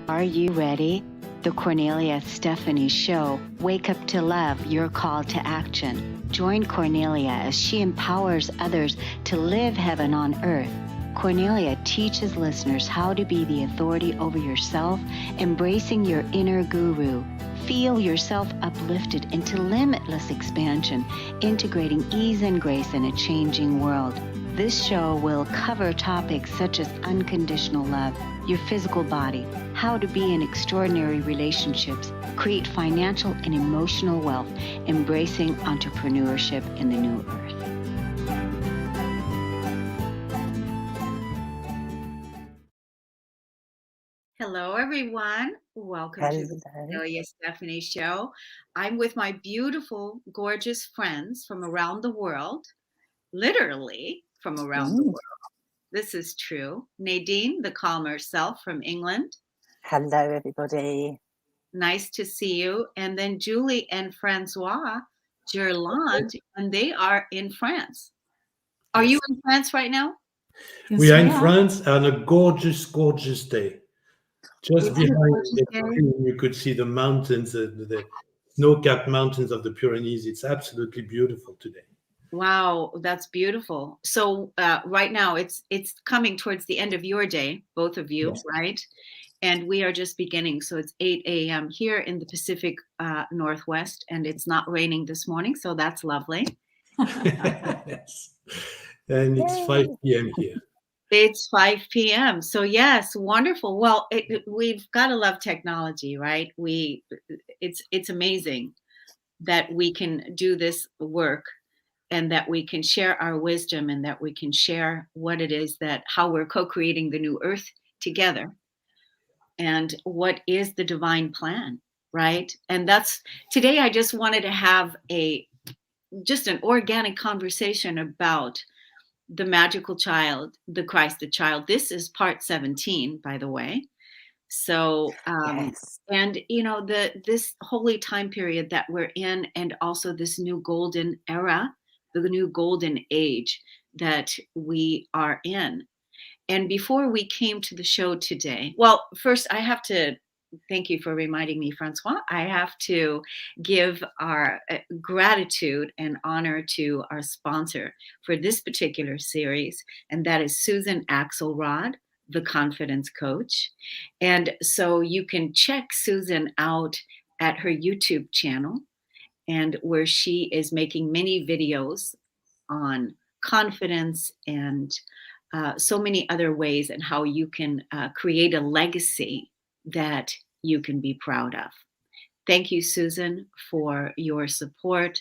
Are you ready? The Kornelia Stephanie Show. Wake up to love, your call to action. Join Kornelia as she empowers others to live heaven on earth. Kornelia teaches listeners how to be the authority over yourself, embracing your inner guru. Feel yourself uplifted into limitless expansion, integrating ease and grace in a changing world. This show will cover topics such as unconditional love, your physical body, how to be in extraordinary relationships, create financial and emotional wealth, embracing entrepreneurship in the new earth. Hello, everyone. Welcome to the Kornelia Stephanie Show. I'm with my beautiful, gorgeous friends from around the world, literally from around the world. This is true. Nadine, the calmer self from England. Hello, everybody. Nice to see you. And then Julie and Francois, Gerland, and they are in France. Are you in France right now? Yes, we are in France on a gorgeous, gorgeous day. Just behind the screen, you could see the mountains, the snow-capped mountains of the Pyrenees. It's absolutely beautiful today. Wow, that's beautiful. So right now, it's coming towards the end of your day, both of you, yes. Right? And we are just beginning. So it's 8 a.m. here in the Pacific Northwest, and it's not raining this morning, so that's lovely. Yes. And it's 5 p.m. here. It's 5 p.m. So yes, wonderful. Well, we've got to love technology, right? It's amazing that we can do this work and that we can share our wisdom and that we can share what it is how we're co-creating the new earth together and what is the divine plan, right? And today I just wanted to have just an organic conversation about the magical child, the Christ, the child. This is part 17, by the way. So, yes. And this holy time period that we're in, and also this new golden era, the new golden age that we are in. And before we came to the show today, well, first I have to thank you for reminding me, Francois. I have to give our gratitude and honor to our sponsor for this particular series, and that is Susan Axelrod, the Confidence Coach. And so you can check Susan out at her YouTube channel, and where she is making many videos on confidence and so many other ways and how you can create a legacy that you can be proud of. Thank you, Susan, for your support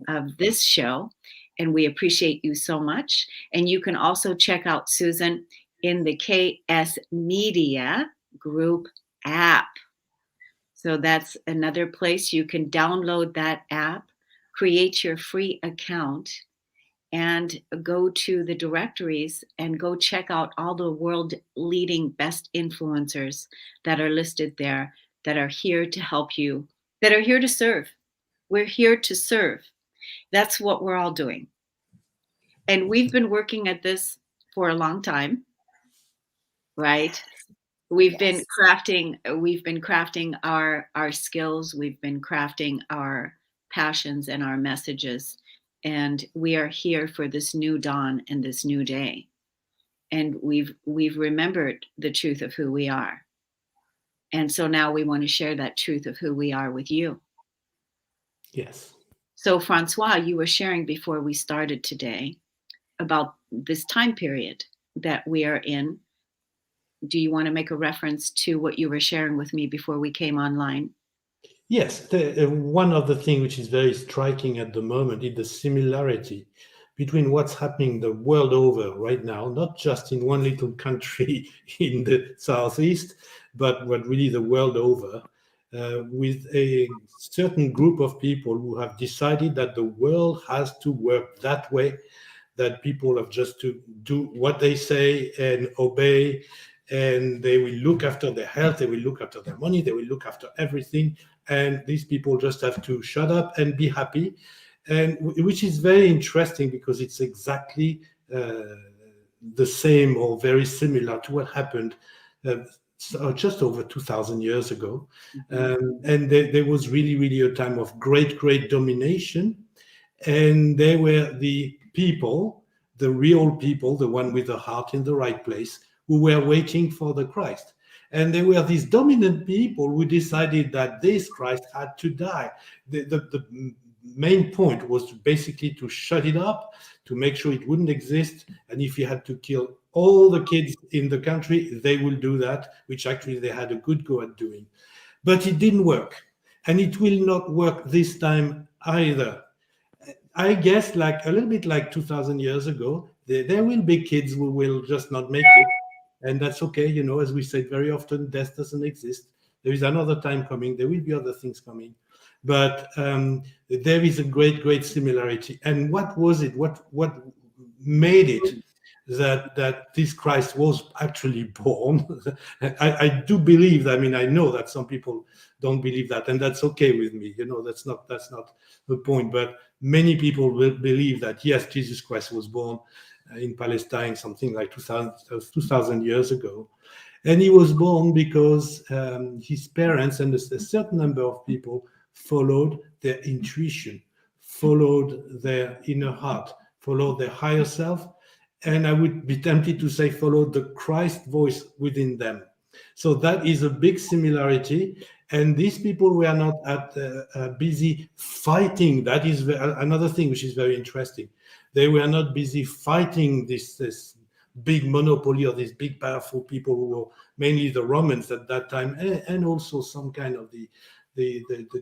of this show, and we appreciate you so much. And you can also check out Susan in the KS Media Group app. So that's another place you can download that app, create your free account, and go to the directories and go check out all the world leading best influencers that are listed there, that are here to help you, that are here to serve. We're here to serve. That's what we're all doing. And we've been working at this for a long time, right? We've been crafting our skills. We've been crafting our passions and our messages. And we are here for this new dawn and this new day. And we've remembered the truth of who we are. And so now we want to share that truth of who we are with you. Yes. So Francois, you were sharing before we started today about this time period that we are in. Do you want to make a reference to what you were sharing with me before we came online? Yes, one of the things which is very striking at the moment is the similarity between what's happening the world over right now, not just in one little country in the southeast, but what really the world over, with a certain group of people who have decided that the world has to work that way, that people have just to do what they say and obey, and they will look after their health, they will look after their money, they will look after everything. And these people just have to shut up and be happy, and which is very interesting because it's exactly the same or very similar to what happened just over 2,000 years ago. Mhm. And there was really, really a time of great, great domination. And they were the people, the real people, the one with the heart in the right place, who were waiting for the Christ. And there were these dominant people who decided that this Christ had to die. The main point was basically to shut it up, to make sure it wouldn't exist. And if he had to kill all the kids in the country, they will do that, which actually they had a good go at doing. But it didn't work. And it will not work this time either. I guess, like a little bit like 2,000 years ago, there will be kids who will just not make it. And that's okay. You know, as we said very often, death doesn't exist. There is another time coming. There will be other things coming. But there is a great, great similarity. And what was it? What made it that this Christ was actually born? I do believe that. I mean, I know that some people don't believe that, and that's okay with me. You know, that's not the point. But many people will believe that yes, Jesus Christ was born in Palestine something like 2,000 years ago. And he was born because his parents and a certain number of people followed their intuition, followed their inner heart, followed their higher self. And I would be tempted to say, followed the Christ voice within them. So that is a big similarity. And these people were not busy fighting. That is another thing which is very interesting. They were not busy fighting this big monopoly of these big powerful people who were mainly the Romans at that time, and also some kind of the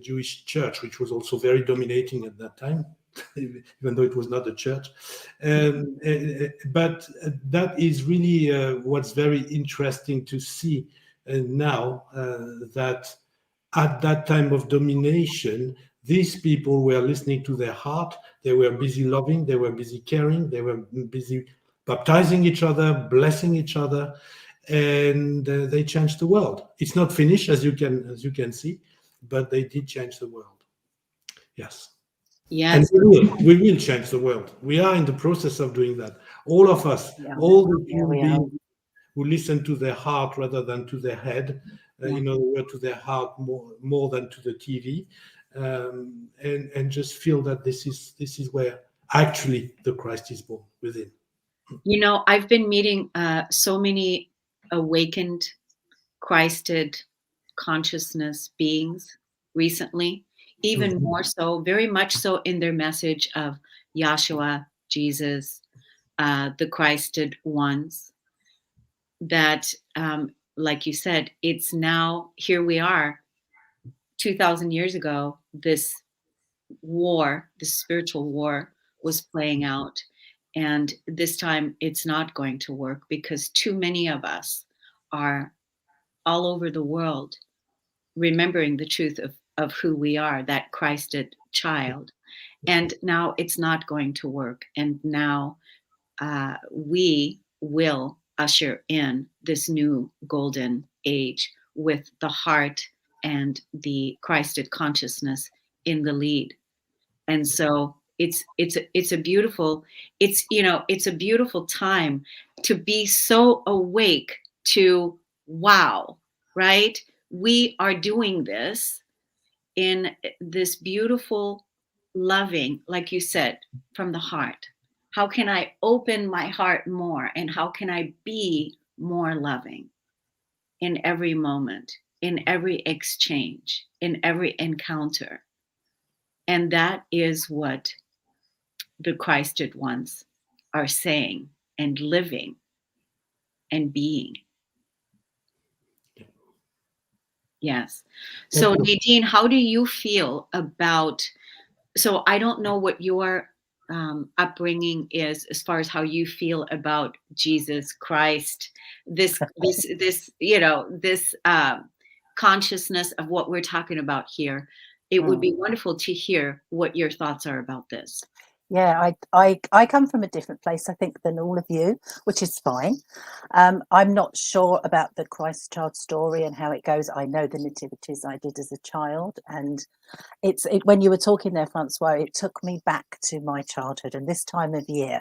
Jewish church, which was also very dominating at that time, even though it was not a church. But that is really what's very interesting to see now, that at that time of domination, these people were listening to their heart. They were busy loving, they were busy caring, they were busy baptizing each other, blessing each other, and they changed the world. It's not finished, as you can see, but they did change the world. Yes. And Yes. we will change the world. We are in the process of doing that. All of us, Yeah, all the yeah, human we are. beings who listen to their heart rather than to their head, Yeah. in other words, to their heart more than to the TV, and just feel that this is where actually the Christ is born within. You know, I've been meeting so many awakened, Christed consciousness beings recently, even Mhm. more so, very much so in their message of Yahshua, Jesus, the Christed ones, that, like you said, it's now, here we are, 2,000 years ago, this war, this spiritual war was playing out. And this time it's not going to work because too many of us are all over the world remembering the truth of who we are, that Christed child. And now it's not going to work. And now we will usher in this new golden age with the heart and the Christed consciousness in the lead. And so it's a beautiful, it's a beautiful time to be so awake to, wow, right? We are doing this in this beautiful, loving, like you said, from the heart. How can I open my heart more, and how can I be more loving in every moment, in every exchange, in every encounter? And that is what the Christed ones are saying and living and being. Yes. So Nadine, how do you feel about, so I don't know what your upbringing is as far as how you feel about Jesus Christ, this this consciousness of what we're talking about here. It would be wonderful to hear what your thoughts are about this. Yeah, I come from a different place, I think, than all of you, which is fine. I'm not sure about the Christ child story and how it goes. I know the nativities I did as a child, and when you were talking there, Francois, it took me back to my childhood, and this time of year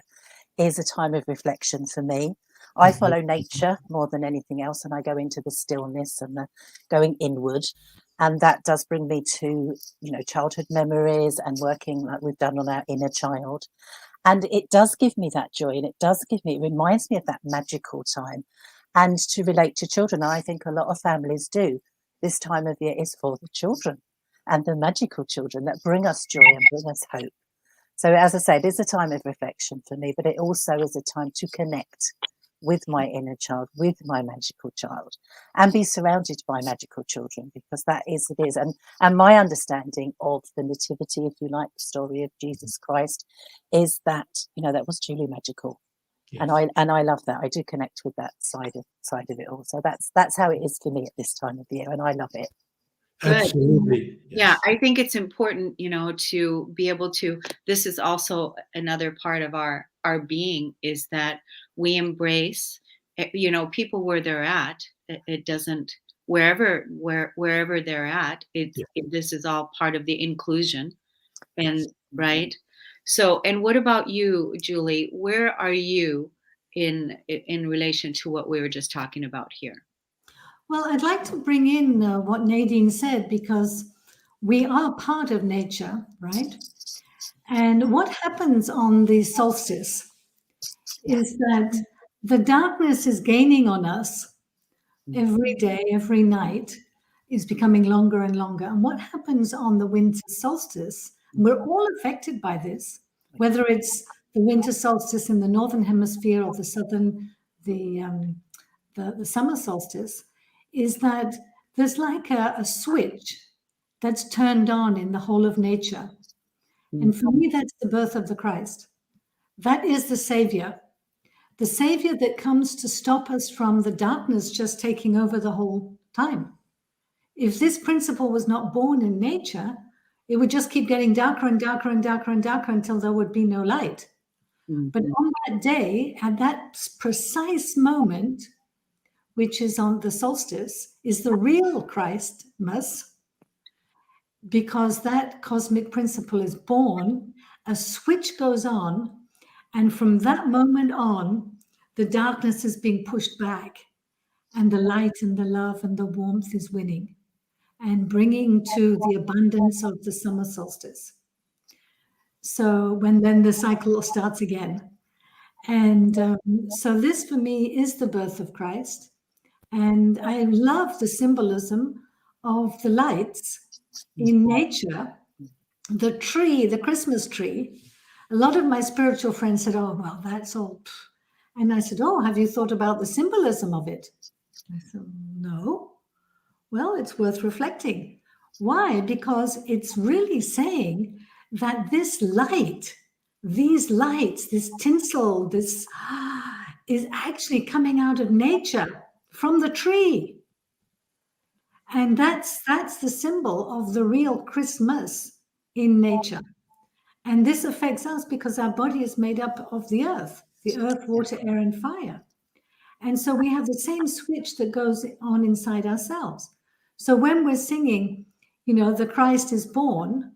is a time of reflection for me. I follow nature more than anything else, and I go into the stillness and the going inward. And that does bring me to, childhood memories and working like we've done on our inner child. And it does give me that joy, and it reminds me of that magical time and to relate to children. I think a lot of families do. This time of year is for the children and the magical children that bring us joy and bring us hope. So as I say, it is a time of reflection for me, but it also is a time to connect with my inner child, with my magical child, and be surrounded by magical children, because that is it is. And my understanding of the nativity, if you like, the story of Jesus Christ, is that, that was truly magical. Yes. And I love that. I do connect with that side of it all. So that's how it is for me at this time of year, and I love it. Good. Absolutely. Yes. Yeah, I think it's important, to be able to, this is also another part of our being, is that we embrace, people where they're at. It doesn't, wherever they're at, this is all part of the inclusion. And right. So, and what about you, Julie? Where are you in relation to what we were just talking about here? Well, I'd like to bring in what Nadine said, because we are part of nature, right? And what happens on the solstice is that the darkness is gaining on us every day, every night, is becoming longer and longer. And what happens on the winter solstice, we're all affected by this, whether it's the winter solstice in the northern hemisphere or the southern, the summer solstice, is that there's like a switch that's turned on in the whole of nature. And for me, that's the birth of the Christ. That is the Savior that comes to stop us from the darkness just taking over the whole time. If this principle was not born in nature, it would just keep getting darker and darker and darker and darker until there would be no light. But on that day, at that precise moment, which is on the solstice, is the real Christmas, because that cosmic principle is born, a switch goes on, and from that moment on, the darkness is being pushed back, and the light and the love and the warmth is winning and bringing to the abundance of the summer solstice. So when then the cycle starts again. And so this for me is the birth of Christ. And I love the symbolism of the lights in nature, the tree, the Christmas tree. A lot of my spiritual friends said, oh, well, that's all. And I said, oh, have you thought about the symbolism of it? I said, no. Well, it's worth reflecting. Why? Because it's really saying that this light, these lights, this tinsel, this is actually coming out of nature from the tree. And that's the symbol of the real Christmas in nature. And this affects us because our body is made up of the earth, water, air, and fire. And so we have the same switch that goes on inside ourselves. So when we're singing, the Christ is born,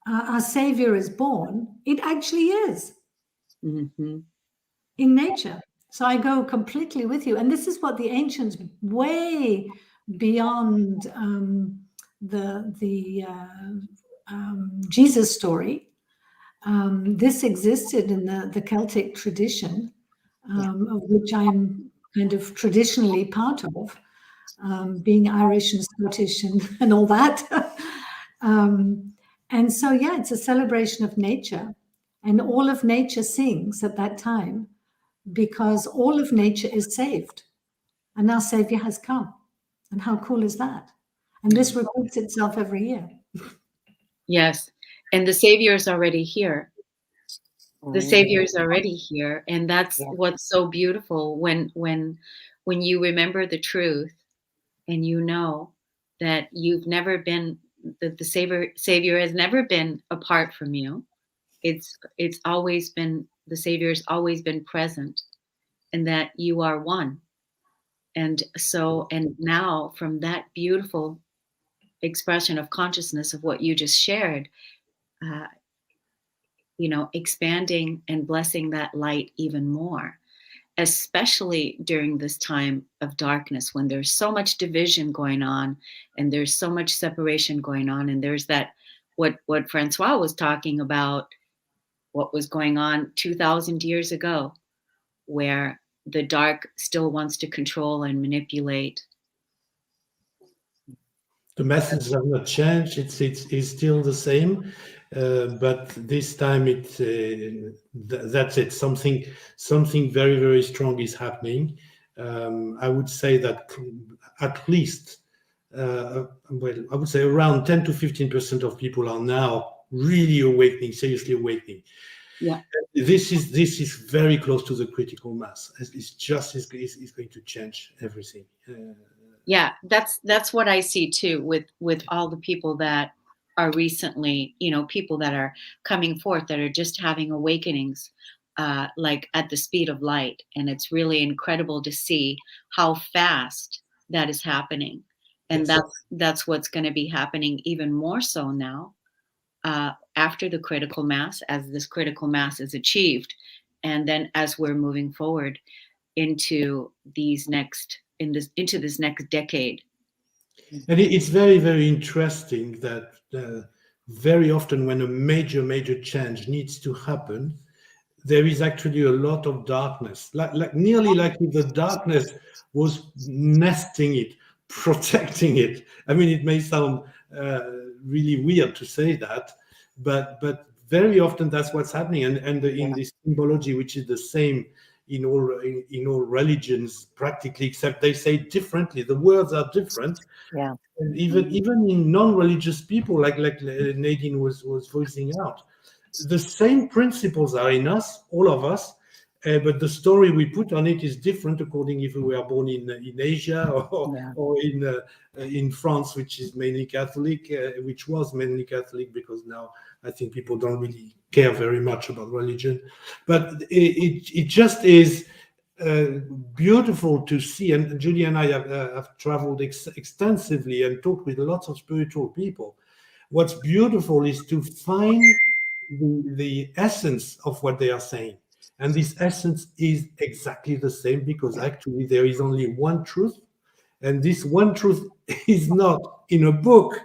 our Savior is born, it actually is in nature. So I go completely with you. And this is what the ancients, way beyond the Jesus story, this existed in the Celtic tradition, of which I'm kind of traditionally part of, being Irish and Scottish and all that. And so, yeah, it's a celebration of nature. And all of nature sings at that time because all of nature is saved. And our Savior has come. And how cool is that? And this repeats itself every year. Yes. And the Savior is already here. The Savior is already here. And that's what's so beautiful when you remember the truth and you know that you've never been, that the Savior has never been apart from you. It's always been, the Savior has always been present, and that you are one. And so, and now from that beautiful expression of consciousness of what you just shared, expanding and blessing that light even more. especially during this time of darkness when there's so much division going on and there's so much separation going on, and there's that what Francois was talking about, what was going on 2000 years ago, where the dark still wants to control and manipulate. The message have not changed. It's still the same, but this time that's it. Something very, very strong is happening. I would say that at least, well, I would say around 10 to 15% of people are now really awakening, seriously awakening. Yeah. This is very close to the critical mass. It's going to change everything. Yeah, that's what I see too, with all the people that are recently, people that are coming forth, that are just having awakenings, like at the speed of light. And it's really incredible to see how fast that is happening. And Yes. that's what's going to be happening even more so now, after the critical mass, as this critical mass is achieved. And then as we're moving forward into into this next decade. And it's very, very interesting that very often when a major change needs to happen, there is actually a lot of darkness, nearly like if the darkness was nesting it, protecting it. I mean, it may sound really weird to say that, but very often that's what's happening. And in this symbology, which is the same in all religions practically, except they say it differently. The words are different. Yeah. And even in non-religious people, like Nadine was voicing out, the same principles are in us, all of us, but the story we put on it is different according if we were born in Asia or in France, which is mainly Catholic, which was mainly Catholic, because now I think people don't really care very much about religion. But it just is beautiful to see. And Julie and I have traveled extensively and talked with lots of spiritual people. What's beautiful is to find the essence of what they are saying. And this essence is exactly the same, because actually there is only one truth. And this one truth is not in a book.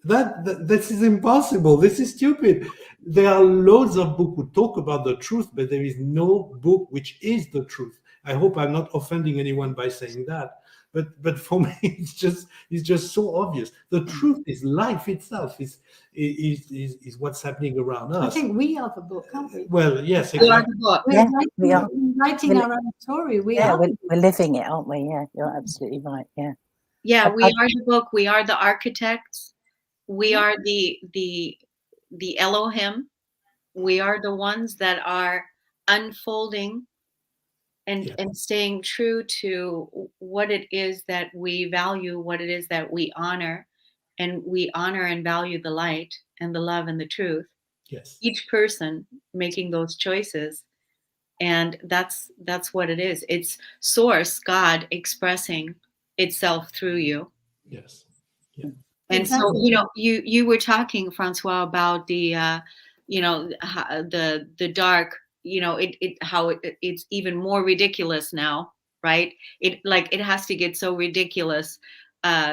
This is impossible. This is stupid. There are loads of books who talk about the truth, but there is no book which is the truth. I hope I'm not offending anyone by saying that. But for me, it's just so obvious. The truth is life itself. Is what's happening around us. I think we are the book, aren't we? Well, yes, We are exactly. the book. Yeah, we are. Writing our own story. We're living it, aren't we? Yeah, you're absolutely right. Yeah. Yeah, we are the book. We are the architects. We are the Elohim. We are the ones that are unfolding and staying true to what it is that we value, what it is that we honor. And we honor and value the light and the love and the truth. Yes. Each person making those choices. And that's what it is. It's Source, God, expressing itself through you. Yes. Yeah. And so, you were talking, Francois, about the the dark, it's even more ridiculous now, right? It has to get so ridiculous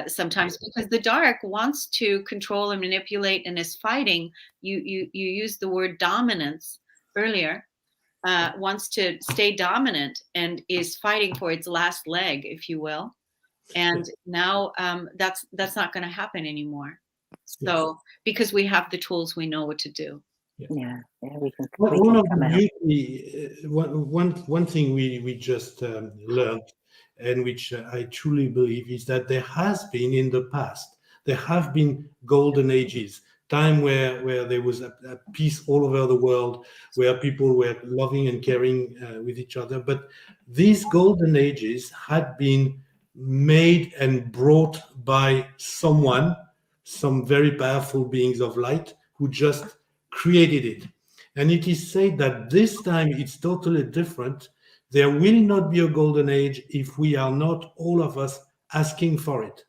sometimes, because the dark wants to control and manipulate and is fighting. You used the word dominance earlier. Wants to stay dominant and is fighting for its last leg, if you will. And now that's not going to happen anymore. So because we have the tools, we know what to do. Yeah, we can. One of the beauty, one thing we just learned, and which I truly believe, is that there has been in the past, there have been golden ages, time where there was a peace all over the world, where people were loving and caring with each other. But these golden ages had been made and brought by some very powerful beings of light who just created it. And it is said that this time it's totally different. There will not be a golden age if we are not, all of us, asking for it.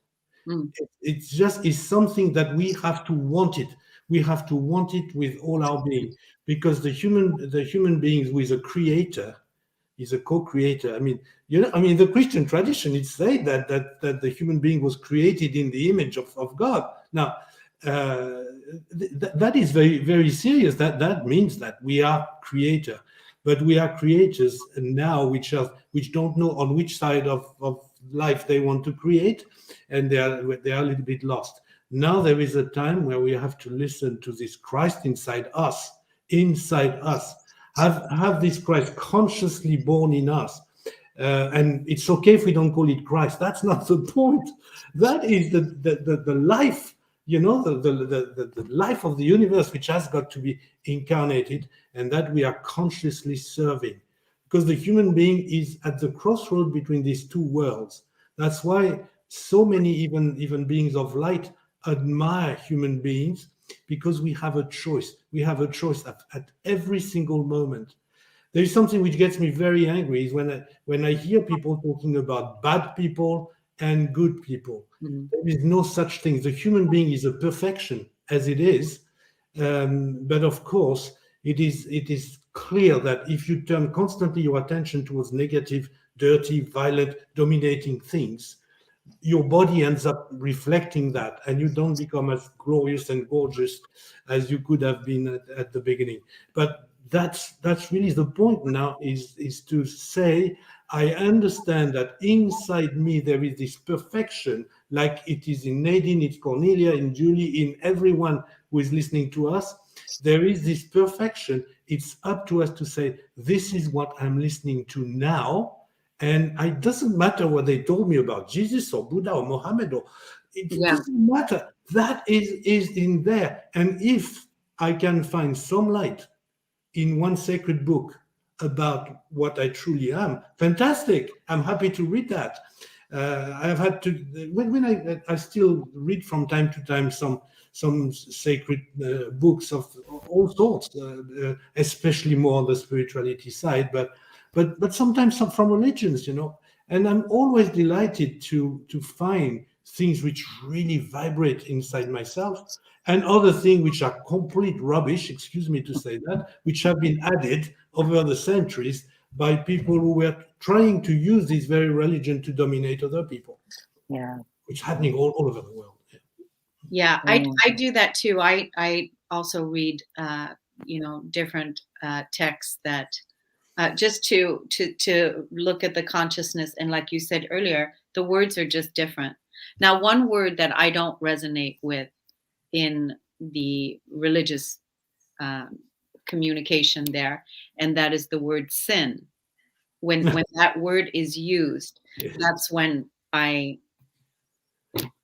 It's just is something that we have to want it. We have to want it with all our being, because the human beings with a creator is a co-creator. I mean, the Christian tradition, it says that the human being was created in the image of God. Now, that is very, very serious. That means that we are creator, but we are creators now which don't know on which side of life they want to create, and they are a little bit lost. Now there is a time where we have to listen to this Christ inside us, have this Christ consciously born in us. And it's okay if we don't call it Christ. That's not the point. That is the life, the life of the universe, which has got to be incarnated, and that we are consciously serving. Because the human being is at the crossroad between these two worlds. That's why so many even beings of light admire human beings, because we have a choice. We have a choice at every single moment. There is something which gets me very angry is when I hear people talking about bad people and good people. Mm-hmm. There is no such thing. The human being is a perfection as it is, but of course it is clear that if you turn constantly your attention towards negative, dirty, violent, dominating things, your body ends up reflecting that, and you don't become as glorious and gorgeous as you could have been at the beginning. But that's really the point now, is to say, I understand that inside me there is this perfection, like it is in Nadine, it's Kornelia, in Julie, in everyone who is listening to us. There is this perfection. It's up to us to say, this is what I'm listening to now. And it doesn't matter what they told me about Jesus or Buddha or Mohammed, it doesn't matter. That is in there. And if I can find some light in one sacred book about what I truly am, fantastic. I'm happy to read that. I've had to, when I still read from time to time some sacred books of all sorts, especially more on the spirituality side, but sometimes from religions, and I'm always delighted to find things which really vibrate inside myself, and other things which are complete rubbish, excuse me to say that, which have been added over the centuries by people who were trying to use this very religion to dominate other people. Yeah, Which is happening all over the world. Yeah, I do that too. I also read, different texts that just to look at the consciousness, and like you said earlier, the words are just different. Now, one word that I don't resonate with in the religious communication there, and that is the word sin. When that word is used, that's when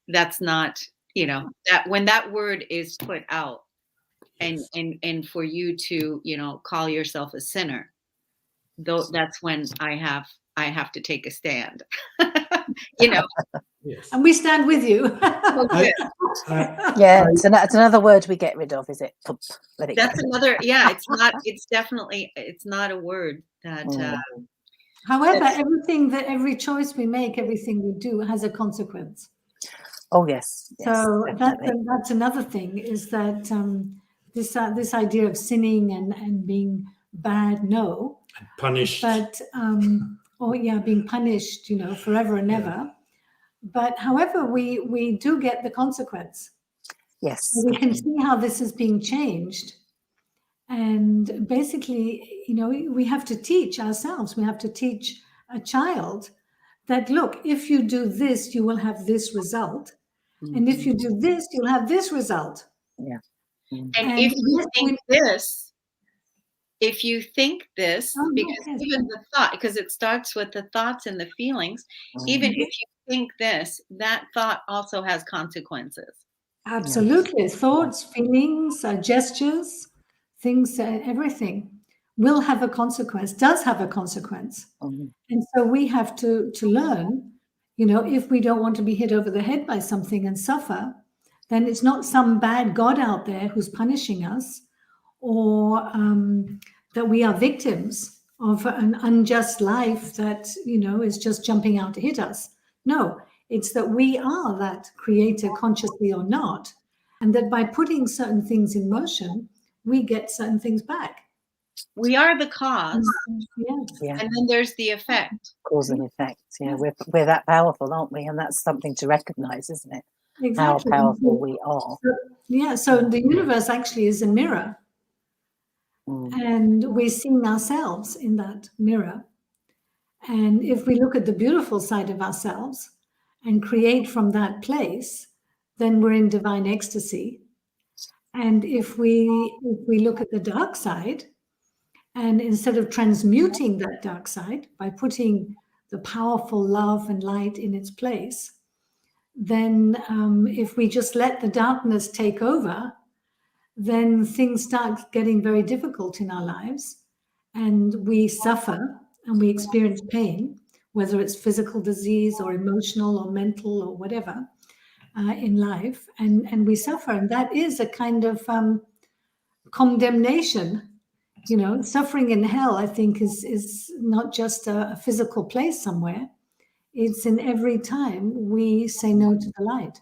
that's not, that when that word is put out, and for you to, call yourself a sinner, though, that's when I have to take a stand. Yes. And we stand with you. yeah, so that's another word we get rid of, is it? Let it That's go. another, it's not a word that However, every choice we make, everything we do has a consequence. Oh yes. So definitely. that's another thing, is that this idea of sinning and being bad, no, And punished. but being punished, forever and ever. But however, we do get the consequence. Yes. So we can see how this is being changed. And basically, we have to teach ourselves. We have to teach a child that, look, if you do this, you will have this result. Mm-hmm. And if you do this, you'll have this result. Yeah. Mm-hmm. And if you think this, because even the thought, because it starts with the thoughts and the feelings, even if you think this, that thought also has consequences. Absolutely. Yes. Thoughts, feelings, gestures, things, everything will have a consequence, does have a consequence. Mm-hmm. And so we have to learn, if we don't want to be hit over the head by something and suffer, then it's not some bad God out there who's punishing us, or that we are victims of an unjust life that, is just jumping out to hit us. No, it's that we are that creator, consciously or not, and that by putting certain things in motion, we get certain things back. We are the cause, Yes. Yeah. and then there's the effect. Cause and effect. Yeah, we're that powerful, aren't we? And that's something to recognize, isn't it? Exactly. How powerful we are. So the universe actually is a mirror, and we're seeing ourselves in that mirror. And if we look at the beautiful side of ourselves and create from that place, then we're in divine ecstasy. And if we look at the dark side, and instead of transmuting that dark side by putting the powerful love and light in its place, then if we just let the darkness take over, then things start getting very difficult in our lives, and we suffer and we experience pain, whether it's physical disease or emotional or mental or whatever in life, and we suffer, and that is a kind of condemnation. You know, suffering in hell, I think, is not just a physical place somewhere. It's in every time we say no to the light.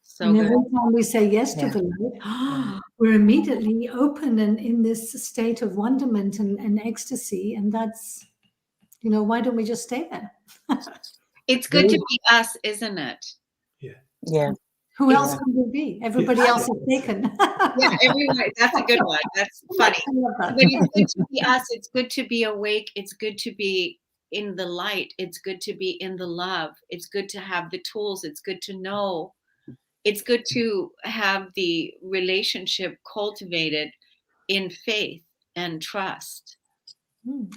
So And good. every time we say yes to the light, we're immediately open and in this state of wonderment and ecstasy. And that's, you know, why don't we just stay there? It's good to be us, isn't it? Yeah. Who else can we be? Everybody else is taken. Yeah, everyone. That's a good one. That's funny. I love that. But it's good to be us. It's good to be awake. It's good to be in the light. It's good to be in the love. It's good to have the tools. It's good to know. It's good to have the relationship cultivated in faith and trust.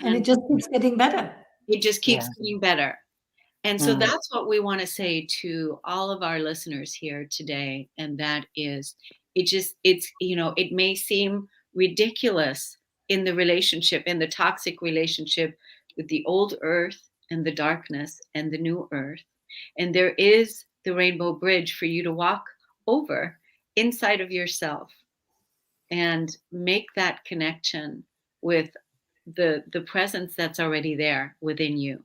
And it just keeps getting better. It just keeps Yeah. getting better. And so that's what we want to say to all of our listeners here today. And that is, it's, you know, it may seem ridiculous in the relationship, in the toxic relationship with the old earth and the darkness and the new earth. And there is the rainbow bridge for you to walk over inside of yourself and make that connection with the presence that's already there within you.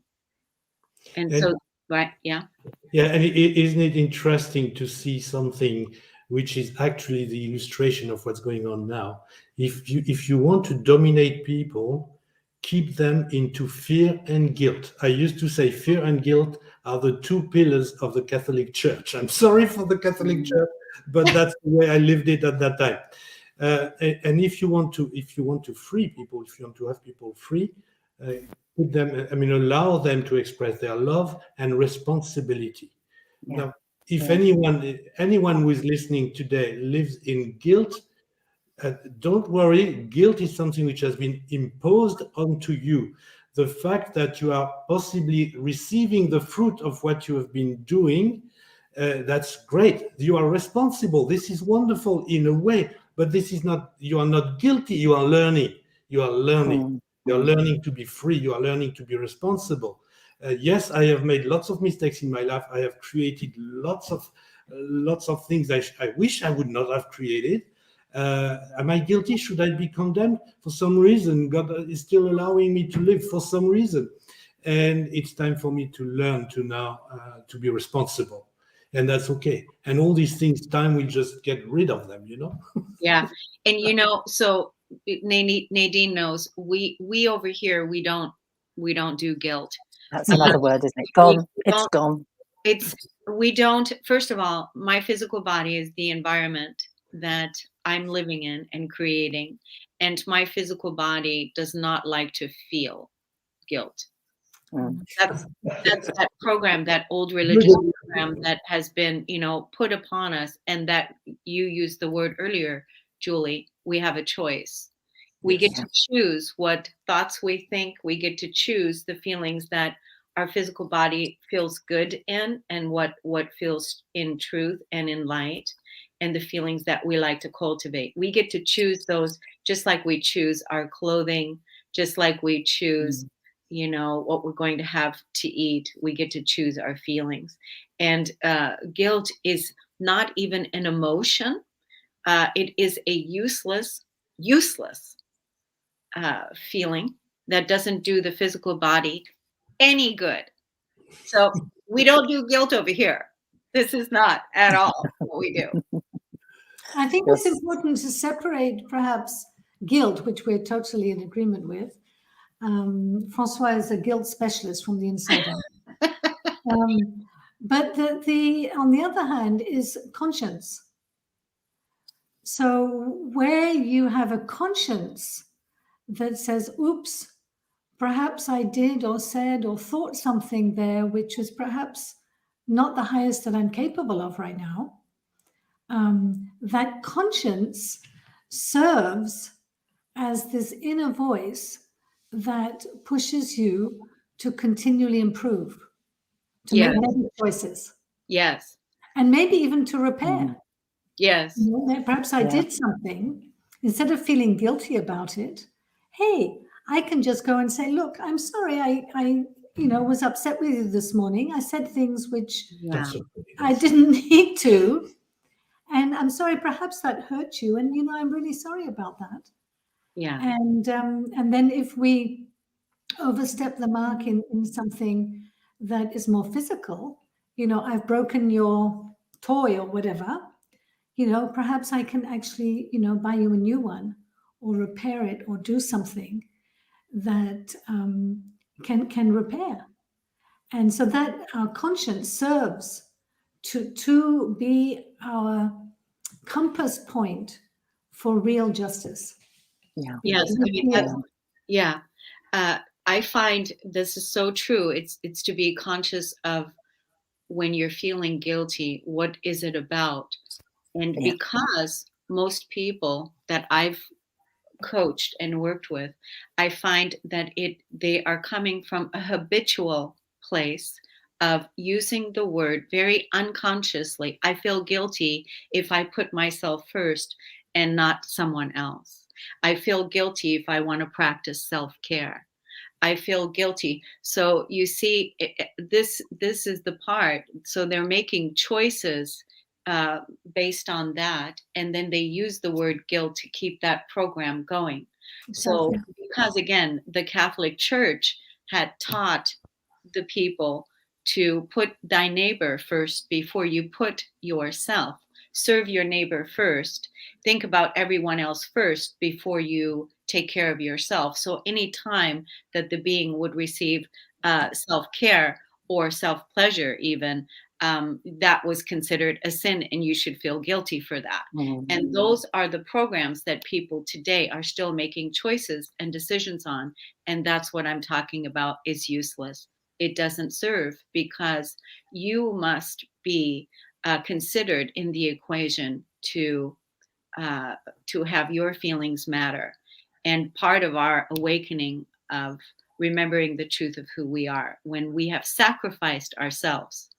And so, right, yeah. Yeah, and isn't it interesting to see something which is actually the illustration of what's going on now? If you want to dominate people, keep them into fear and guilt. I used to say fear and guilt are the two pillars of the Catholic Church. I'm sorry for the Catholic Church, but that's the way I lived it at that time. And if you want to free people, if you want to have people free, put them, I mean, allow them to express their love and responsibility. Yeah. Now, if anyone who is listening today lives in guilt, don't worry. Guilt is something which has been imposed onto you. The fact that you are possibly receiving the fruit of what you have been doing, that's great. You are responsible. This is wonderful in a way, but this is not, you are not guilty. You are learning. You are learning. You are learning to be free. You are learning to be responsible. Yes, I have made lots of mistakes in my life. I have created lots of things I wish I would not have created. Am I guilty? Should I be condemned? For some reason, God is still allowing me to live for some reason. And it's time for me to learn to now to be responsible. And that's okay. And all these things, time will just get rid of them, you know? Yeah. And, you know, so Nadine knows we over here, we don't do guilt. That's another word, isn't it? Gone. It's gone. We don't, first of all, my physical body is the environment that I'm living in and creating. And my physical body does not like to feel guilt. That's that program, that old religious program that has been, you know, put upon us. And that you used the word earlier, Julie, we have a choice. We get to choose what thoughts we think. We get to choose the feelings that our physical body feels good in, and what feels in truth and in light, and the feelings that we like to cultivate. We get to choose those, just like we choose our clothing, just like we choose, you know, what we're going to have to eat. We get to choose our feelings. And guilt is not even an emotion. It is a useless feeling that doesn't do the physical body any good. So we don't do guilt over here. This is not at all what we do. I think it's important to separate perhaps guilt, which we're totally in agreement with. Francois is a guilt specialist from the inside out. But the on the other hand is conscience. So where you have a conscience that says, oops, perhaps I did or said or thought something there which was perhaps not the highest that I'm capable of right now, that conscience serves as this inner voice that pushes you to continually improve, to Yes. make better choices, Yes. and maybe even to repair. Yes. You know, perhaps I Yeah. did something, instead of feeling guilty about it, hey, I can just go and say, look, I'm sorry, I was upset with you this morning. I said things which Yeah. That's okay. I didn't need to. And I'm sorry, perhaps that hurt you. And, I'm really sorry about that. Yeah. And then if we overstep the mark in something that is more physical, I've broken your toy or whatever, perhaps I can actually, buy you a new one or repair it or do something that can repair. And so that our conscience serves to be our compass point for real justice. Yeah. Yes. I mean, Yeah. that's, yeah. I find this is so true. It's to be conscious of when you're feeling guilty, what is it about? And Yeah. because most people that I've coached and worked with, I find that they are coming from a habitual place of using the word very unconsciously. I feel guilty if I put myself first and not someone else. I feel guilty if I want to practice self-care. I feel guilty. So you see, this is the part. So they're making choices uh, based on that, and then they use the word guilt to keep that program going. So Exactly. because again, the Catholic Church had taught the people to put thy neighbor first before you put yourself. Serve your neighbor first. Think about everyone else first before you take care of yourself. So anytime that the being would receive self-care or self-pleasure even, that was considered a sin and you should feel guilty for that. And those are the programs that people today are still making choices and decisions on. And that's what I'm talking about is useless. It doesn't serve because you must be considered in the equation to have your feelings matter. And part of our awakening of remembering the truth of who we are, when we have sacrificed ourselves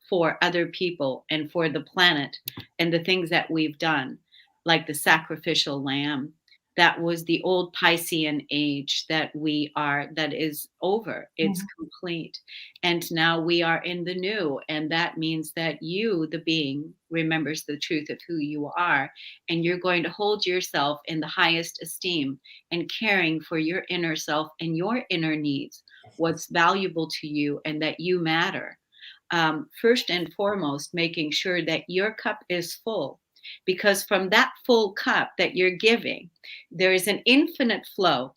for other people and for the planet and the things that we've done, like the sacrificial lamb, that was the old Piscean age that is over. It's complete. And now we are in the new. And that means that you, the being, remembers the truth of who you are. And you're going to hold yourself in the highest esteem and caring for your inner self and your inner needs, what's valuable to you and that you matter. First and foremost, making sure that your cup is full, because from that full cup that you're giving, there is an infinite flow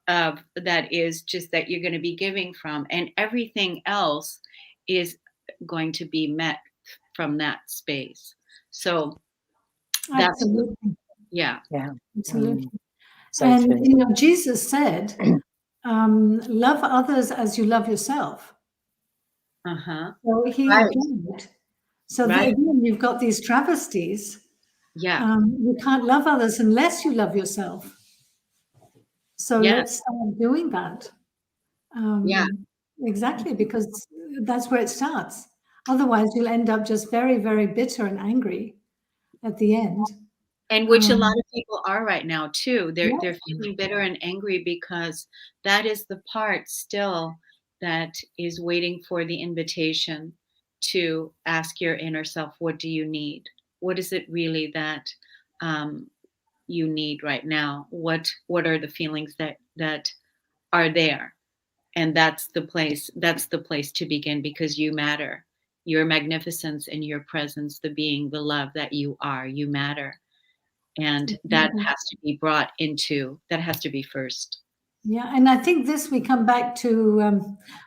of that is just that you're going to be giving from, and everything else is going to be met from that space. So that's Absolutely. yeah. Yeah. Absolutely. So And, true. Jesus said, love others as you love yourself. Uh-huh. So he Right. agreed. So Right. again, you've got these travesties. Yeah. You can't love others unless you love yourself. So Yeah. let's start doing that. Yeah. Exactly, because that's where it starts. Otherwise, you'll end up just very, very bitter and angry at the end. And which a lot of people are right now too. They're feeling bitter and angry because that is the part still that is waiting for the invitation to ask your inner self, what do you need? What is it really that you need right now? What are the feelings that are there? And that's the place to begin, because you matter. Your magnificence and your presence, the being, the love that you are, you matter. And that has to be brought into, that has to be first. Yeah, and I think this, we come back to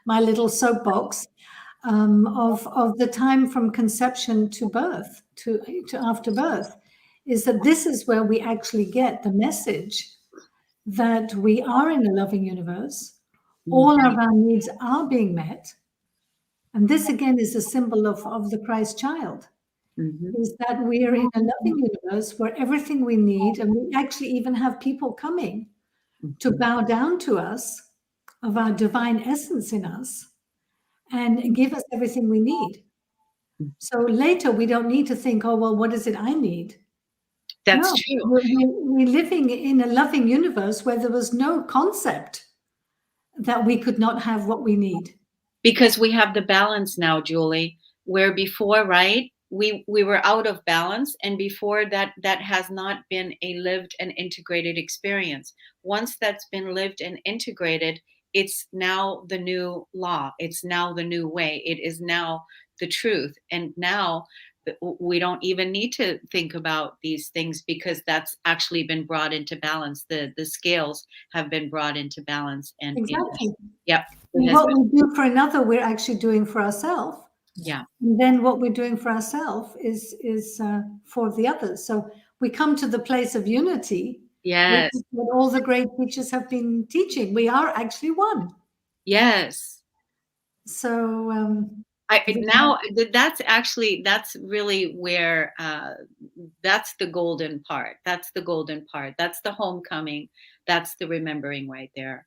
my little soapbox of the time from conception to birth, to after birth, is that this is where we actually get the message that we are in a loving universe. All of our needs are being met. And this again is a symbol of the Christ child, is that we are in a loving universe where everything we need, and we actually even have people coming to bow down to us, of our divine essence in us, and give us everything we need. So later we don't need to think, oh, well, what is it I need? That's No, true. we're living in a loving universe where there was no concept that we could not have what we need. Because we have the balance now, Julie, where before, right, we were out of balance, and before that has not been a lived and integrated experience. Once that's been lived and integrated, it's now the new law. It's now the new way. It is now the truth. And now we don't even need to think about these things, because that's actually been brought into balance. The scales have been brought into balance. And Exactly. Yep. What we do for another, we're actually doing for ourselves. Yeah. And then what we're doing for ourselves is for the others. So we come to the place of unity. Yes. Which is what all the great teachers have been teaching. We are actually one. Yes. So that's really where that's the golden part. That's the golden part. That's the homecoming. That's the remembering right there.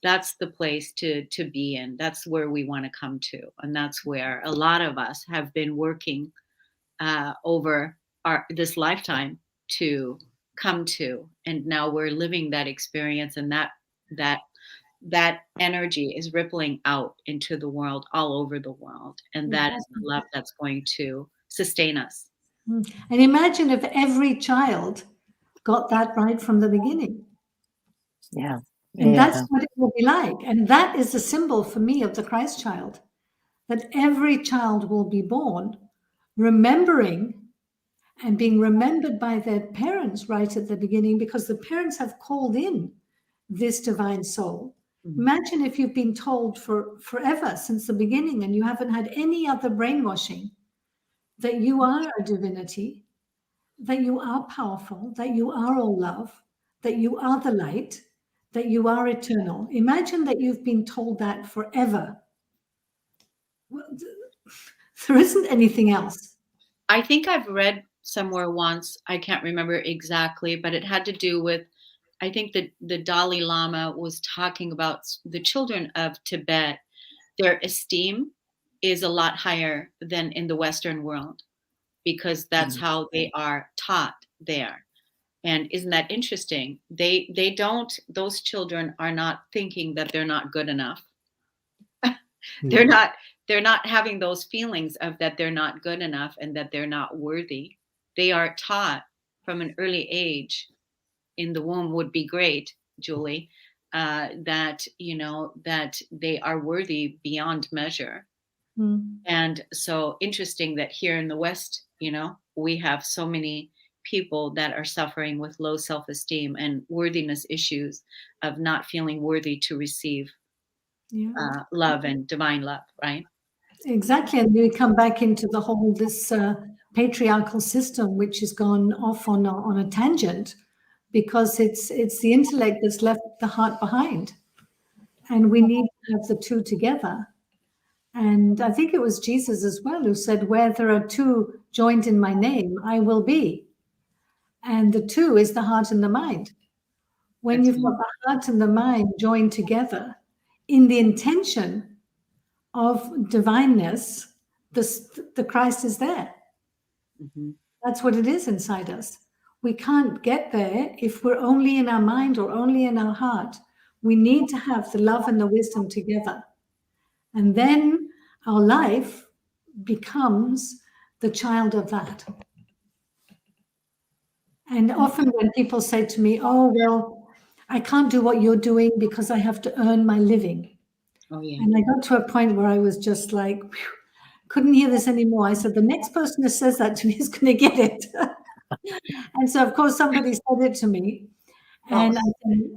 That's the place to be in. That's where we want to come to. And that's where a lot of us have been working over this lifetime to come to. And now we're living that experience, and that energy is rippling out into the world, all over the world. And that is the love that's going to sustain us. And imagine if every child got that right from the beginning. Yeah. And that's what it will be like. And that is a symbol for me of the Christ child, that every child will be born remembering and being remembered by their parents right at the beginning, because the parents have called in this divine soul. Imagine if you've been told for forever, since the beginning, and you haven't had any other brainwashing, that you are a divinity, that you are powerful, that you are all love, that you are the light, that you are eternal. Imagine that you've been told that forever. Well, there isn't anything else. I think I've read somewhere once, I can't remember exactly, but it had to do with, I think the Dalai Lama was talking about the children of Tibet. Their esteem is a lot higher than in the Western world, because that's how they are taught there. And isn't that interesting? They don't, those children are not thinking that they're not good enough. They're not having those feelings of that they're not good enough and that they're not worthy. They are taught from an early age, in the womb would be great, Julie, that, that they are worthy beyond measure. And so interesting that here in the West, we have so many people that are suffering with low self-esteem and worthiness issues of not feeling worthy to receive love and divine love, right? Exactly. And we come back into the whole, this patriarchal system, which has gone off on a tangent, because it's the intellect that's left the heart behind. And we need to have the two together. And I think it was Jesus as well who said, where there are two joined in my name, I will be. And the two is the heart and the mind. When you've got the heart and the mind joined together in the intention of divineness, the Christ is there. That's what it is inside us. We can't get there if we're only in our mind or only in our heart. We need to have the love and the wisdom together. And then our life becomes the child of that. And often when people say to me, oh, well, I can't do what you're doing because I have to earn my living. Oh, yeah. And I got to a point where I was just like, couldn't hear this anymore. I said, the next person that says that to me is going to get it. And so, of course, somebody said it to me. Oh, And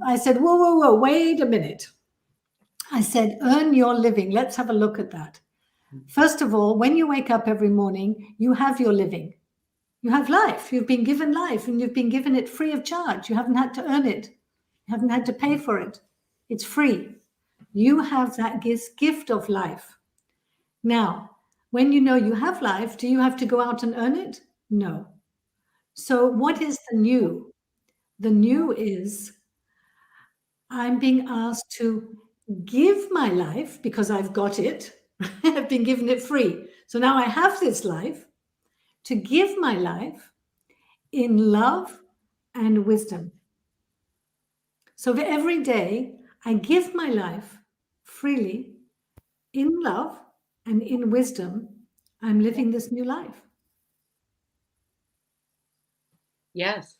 I said, whoa, whoa, whoa, wait a minute. I said, earn your living. Let's have a look at that. First of all, when you wake up every morning, you have your living. You have life. You've been given life, and you've been given it free of charge. You haven't had to earn it. You haven't had to pay for it. It's free. You have that gift of life. Now, when you know you have life, do you have to go out and earn it? No. So what is the new? The new is I'm being asked to give my life because I've got it. I've been given it free. So now I have this life to give my life in love and wisdom. So every day I give my life freely in love and in wisdom. I'm living this new life. yes.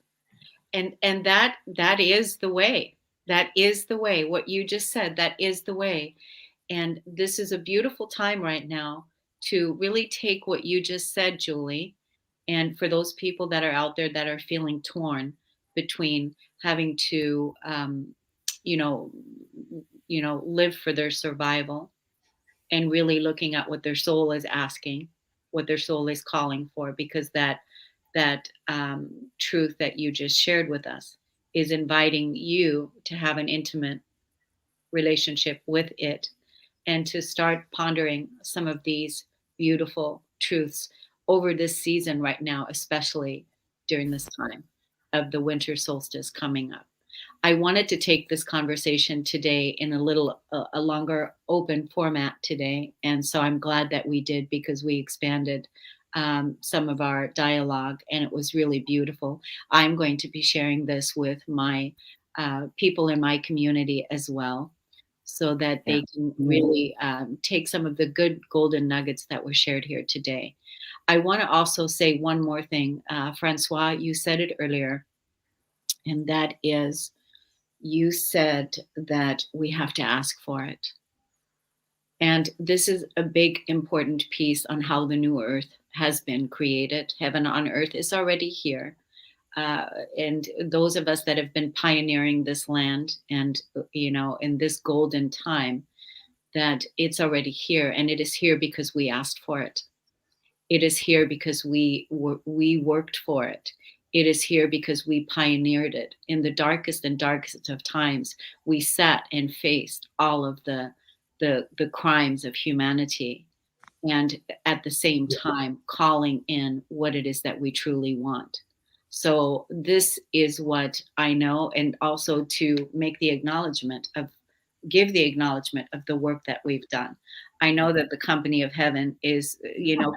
And that is the way. That is the way. What you just said, that is the way. And this is a beautiful time right now to really take what you just said, Julie. And for those people that are out there that are feeling torn between having to, you know, live for their survival and really looking at what their soul is asking, what their soul is calling for, because that truth that you just shared with us is inviting you to have an intimate relationship with it and to start pondering some of these beautiful truths over this season right now, especially during this time of the winter solstice coming up. I wanted to take this conversation today in a longer open format today. And so I'm glad that we did, because we expanded some of our dialogue and it was really beautiful. I'm going to be sharing this with my people in my community as well, so that they can really take some of the good golden nuggets that were shared here today. I want to also say one more thing. Francois, you said it earlier, and that is, you said that we have to ask for it. And this is a big, important piece on how the new earth has been created. Heaven on earth is already here. And those of us that have been pioneering this land and, in this golden time, that it's already here. And it is here because we asked for it. It is here because we worked for it. It is here because we pioneered it. In the darkest and darkest of times, we sat and faced all of the crimes of humanity, and at the same time calling in what it is that we truly want. So this is what I know, and also to make the acknowledgement of give the acknowledgement of the work that we've done. I know that the company of heaven is,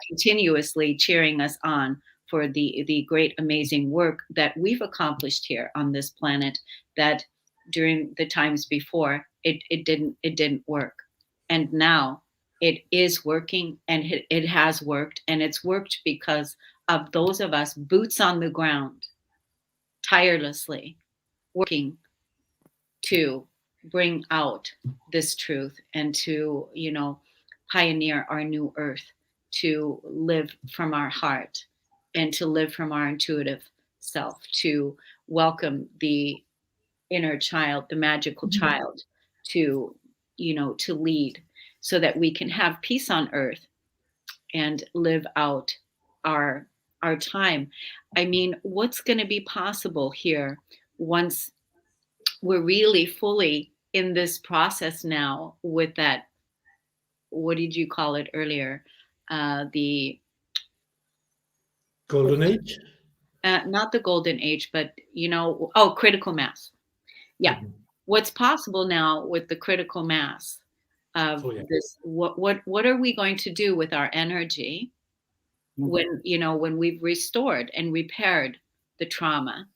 continuously cheering us on for the great, amazing work that we've accomplished here on this planet, that during the times before it didn't work. And now it is working, and it has worked, and it's worked because of those of us boots on the ground, tirelessly working to bring out this truth and to, pioneer our new earth, to live from our heart and to live from our intuitive self, to welcome the inner child, the magical child, to, to lead, so that we can have peace on earth and live out our time. I mean, what's going to be possible here once we're really fully in this process now with that, what did you call it earlier? The Golden age? not the golden age, but critical mass. Yeah. Mhm. What's possible now with the critical mass of this? What are we going to do with our energy when we've restored and repaired the trauma?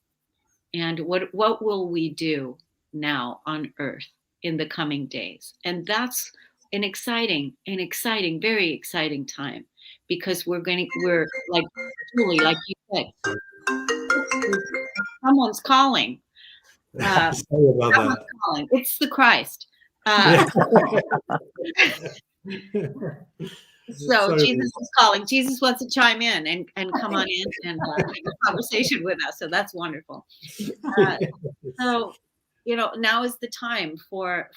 And what will we do now on earth in the coming days? And that's an exciting, very exciting time, because we're like Julie, like you said, someone's calling. Sorry about that. Calling. It's the Christ. So Sorry. Jesus is calling. Jesus wants to chime in and come on in and have a conversation with us. So that's wonderful. So, now is the time for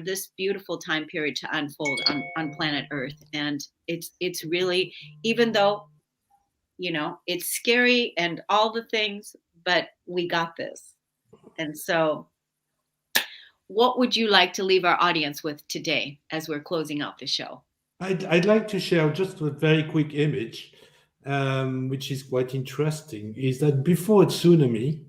this beautiful time period to unfold on planet Earth, and it's really, even though it's scary and all the things, but we got this. And so, what would you like to leave our audience with today as we're closing out the show? I'd like to share just a very quick image, which is quite interesting, is that before a tsunami,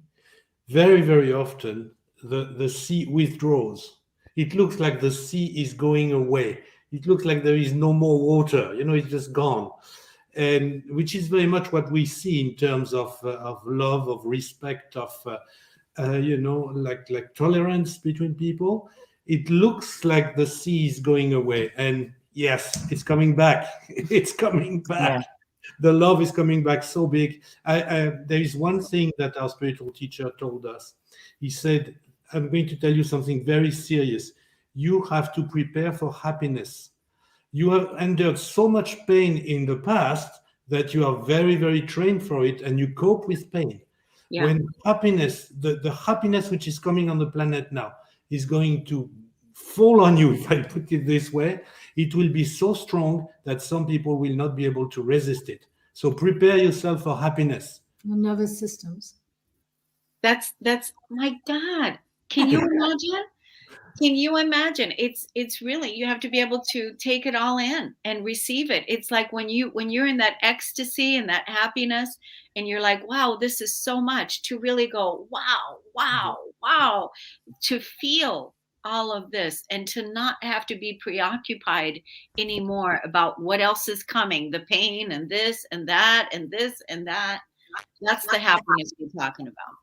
very, very often the sea withdraws. It looks like the sea is going away. It looks like there is no more water, it's just gone. And which is very much what we see in terms of love, of respect, of like tolerance between people. It looks like the sea is going away, and yes, it's coming back. It's coming back. Yeah. The love is coming back so big. There is one thing that our spiritual teacher told us. He said, I'm going to tell you something very serious. You have to prepare for happiness. You have endured so much pain in the past that you are very, very trained for it, and you cope with pain. Yeah. When happiness, the happiness which is coming on the planet now, is going to fall on you, if I put it this way, it will be so strong that some people will not be able to resist it. So prepare yourself for happiness. Nervous systems. That's my God. Can you imagine? Can you imagine? It's really, you have to be able to take it all in and receive it. It's like when you're in that ecstasy and that happiness, and you're like, wow, this is so much, to really go, wow, to feel all of this and to not have to be preoccupied anymore about what else is coming, the pain and this and that and this and that. That's the happiness we're talking about.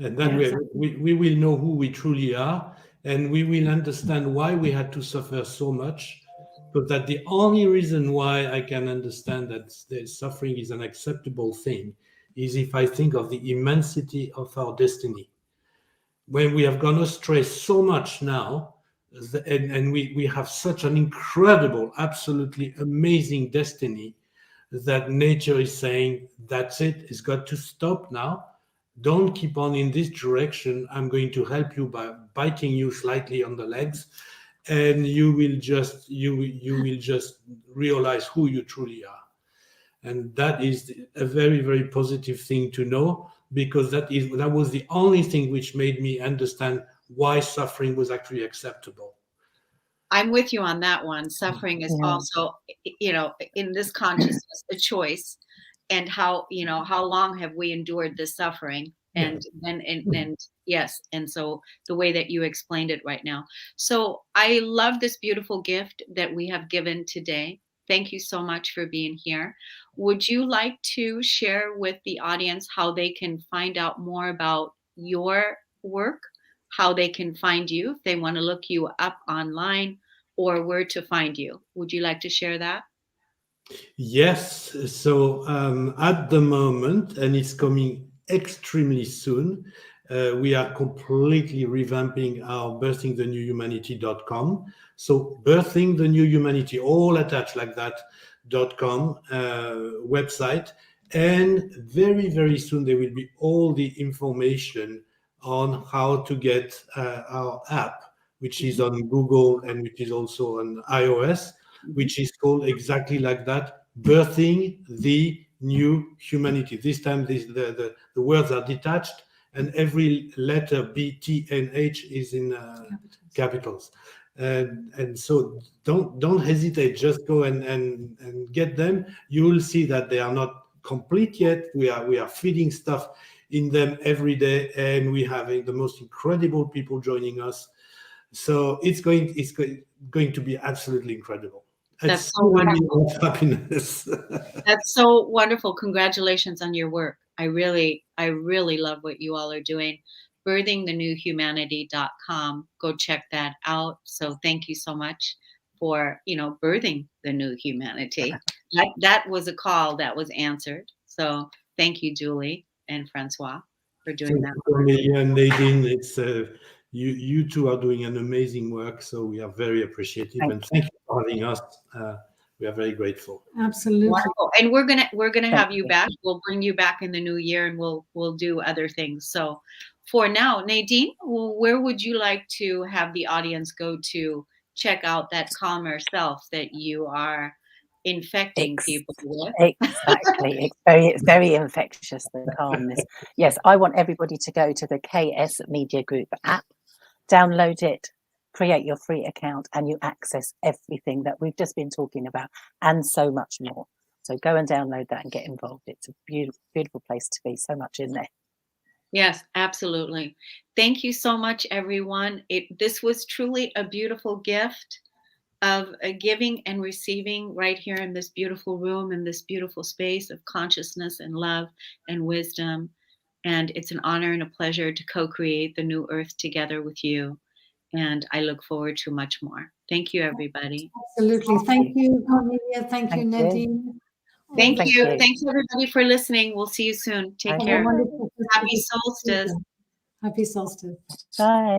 And then we will know who we truly are, and we will understand why we had to suffer so much. But that the only reason why I can understand that the suffering is an acceptable thing is if I think of the immensity of our destiny. When we have gone astray so much now, and we have such an incredible, absolutely amazing destiny, that nature is saying, that's it, it's got to stop now. Don't keep on in this direction. I'm going to help you by biting you slightly on the legs, and you will just realize who you truly are. And that is a very, very positive thing to know, because that was the only thing which made me understand why suffering was actually acceptable. I'm with you on that one. Suffering is also, in this consciousness, a choice. And how long have we endured this suffering? And yes, and so the way that you explained it right now. So I love this beautiful gift that we have given today. Thank you so much for being here. Would you like to share with the audience how they can find out more about your work, how they can find you if they want to look you up online, or where to find you? Would you like to share that? Yes. So at the moment, and it's coming extremely soon, we are completely revamping our birthingthenewhumanity.com. So birthing the new humanity, all attached like that, .com website. And very, very soon there will be all the information on how to get our app, which is on Google and which is also on iOS, which is called exactly like that, Birthing the New Humanity. This time the words are detached, and every letter B, T, and H is in capitals. And so don't hesitate, just go and get them. You will see that they are not complete yet. We are feeding stuff in them every day, and we're having the most incredible people joining us. So it's going to be absolutely incredible. That's so wonderful. Happiness. That's so wonderful. Congratulations on your work. I really love what you all are doing. birthingthenewhumanity.com. Go check that out. So thank you so much for, birthing the new humanity. That was a call that was answered. So thank you, Julie and Francois, for doing that. Kornelia and Nadine, You two are doing an amazing work, so we are very appreciative, and thank you for having us. We are very grateful. Absolutely. Wonderful. And we're gonna have you you. back. We'll bring you back in the new year, and we'll do other things. So for now, Nadine, where would you like to have the audience go to check out that calmer self that you are infecting people with? Exactly. It's very infectious, the calmness. Yes, I want everybody to go to the KS Media Group app, download it, create your free account, and you access everything that we've just been talking about and so much more. So go and download that and get involved. It's a beautiful, beautiful place to be. So much in there. Yes, absolutely. Thank you so much, everyone. This was truly a beautiful gift of giving and receiving right here in this beautiful room, in this beautiful space of consciousness and love and wisdom. And it's an honor and a pleasure to co-create the new earth together with you. And I look forward to much more. Thank you, everybody. Absolutely. Thank you, Kornelia. Thank you, Thank you. Nadine. Thank Thank you. you. Thanks, everybody, for listening. We'll see you soon. Take Have a care. wonderful Happy solstice. Happy solstice. Bye.